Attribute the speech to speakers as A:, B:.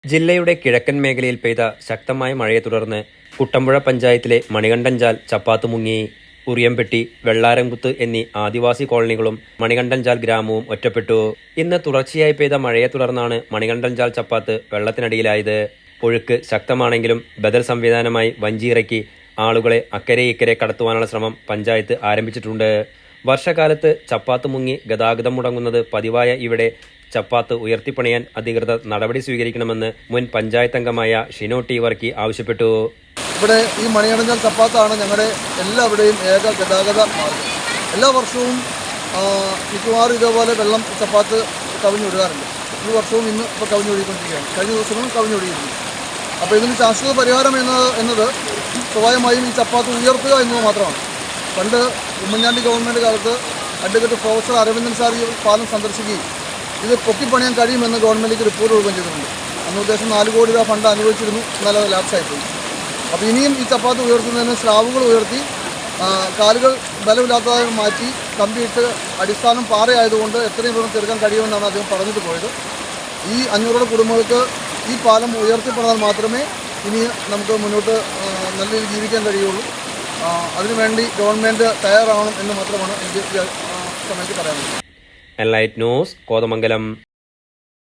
A: ജില്ലയുടെ കിഴക്കൻ മേഖലയിൽ പെയ്ത ശക്തമായ മഴയെ തുടർന്ന് കുട്ടമ്പുഴ പഞ്ചായത്തിലെ മണികണ്ഠൻചാൽ ചപ്പാത്ത് മുങ്ങി. ഉറിയംപെട്ടി, വെള്ളാരംകുത്ത് എന്നീ ആദിവാസി കോളനികളും മണികണ്ഠൻചാൽ ഗ്രാമവും ഒറ്റപ്പെട്ടു. ഇന്ന് തുടർച്ചയായി പെയ്ത മഴയെ തുടർന്നാണ് മണികണ്ഠൻചാൽ ചപ്പാത്ത് വെള്ളത്തിനടിയിലായത്. ഒഴുക്ക് ശക്തമാണെങ്കിലും ബദൽ സംവിധാനമായി വഞ്ചിയിറക്കി ആളുകളെ അക്കരെ ഇക്കരെ കടത്തുവാനുള്ള ശ്രമം പഞ്ചായത്ത് ആരംഭിച്ചിട്ടുണ്ട്. വർഷകാലത്ത് ചപ്പാത്ത് മുങ്ങി ഗതാഗതം മുടങ്ങുന്നത് പതിവായ ഇവിടെ ചപ്പാത്ത് ഉയർത്തിപ്പണിയാൻ അധികൃതർ നടപടി സ്വീകരിക്കണമെന്ന് മുൻ പഞ്ചായത്ത് അംഗമായ ഷിനോ ടി വർക്കി ആവശ്യപ്പെട്ടു.
B: ഇവിടെ ഈ മണികണ്ഠൻചാൽ ചപ്പാത്താണ് ഞങ്ങളുടെ എല്ലാവരുടെയും ഏക ഗതാഗത മാർഗം. എല്ലാ വർഷവും മിക്കവാറും ഇതേപോലെ വെള്ളം ചപ്പാത്ത് കവിഞ്ഞൊഴുകാറുണ്ട്. ഈ വർഷവും ഇന്ന് ഇപ്പോൾ കവിഞ്ഞൊഴുകിക്കൊണ്ടിരിക്കുകയാണ്. കഴിഞ്ഞ ദിവസങ്ങളും കവിഞ്ഞൊഴുകിയിരുന്നു. അപ്പോൾ ഇതിന് ശാശ്വത പരിഹാരം എന്നത് സ്വാഭാവികമായും ഈ ചപ്പാത്ത് ഉയർത്തുക എന്നത് മാത്രമാണ്. പണ്ട് ഉമ്മൻചാണ്ടി ഗവൺമെൻറ് കാലത്ത് അഡ്വക്കേറ്റ് പ്രൊഫസർ അരവിന്ദൻ സാർ ഈ പാലം സന്ദർശിക്കുകയും ഇത് പൊക്കിപ്പണിയാൻ കഴിയുമെന്ന് ഗവൺമെൻറ്റിലേക്ക് റിപ്പോർട്ട് കൊടുക്കുകയും ചെയ്തിട്ടുണ്ട്. അന്ന് ഉദ്ദേശം 4 കോടി രൂപ ഫണ്ട് അനുവദിച്ചിരുന്നു, എന്നാലും അത് ലാപ്സായിപ്പോയി. അപ്പോൾ ഇനിയും ഈ ചപ്പാത്ത് ഉയർത്തുന്നതിന് സ്ലാബുകൾ ഉയർത്തി കാലുകൾ ബലമില്ലാത്തതായി മാറ്റി കമ്പിയിട്ട് അടിസ്ഥാനം പാറയായതുകൊണ്ട് എത്രയും വേഗം തീർക്കാൻ കഴിയുമെന്നാണ് അദ്ദേഹം പറഞ്ഞിട്ട് പോയത്. ഈ 500 കുടുംബങ്ങൾക്ക് ഈ പാലം ഉയർത്തിപ്പണാൽ മാത്രമേ ഇനി നമുക്ക് മുന്നോട്ട് നല്ല രീതിയിൽ ജീവിക്കാൻ കഴിയുള്ളൂ. അതിനുവേണ്ടി ഗവൺമെൻറ് തയ്യാറാവണം എന്ന് മാത്രമാണ് എനിക്ക് സമയത്ത് പറയാനുള്ളത്.
A: Enlight news, Kothamangalam.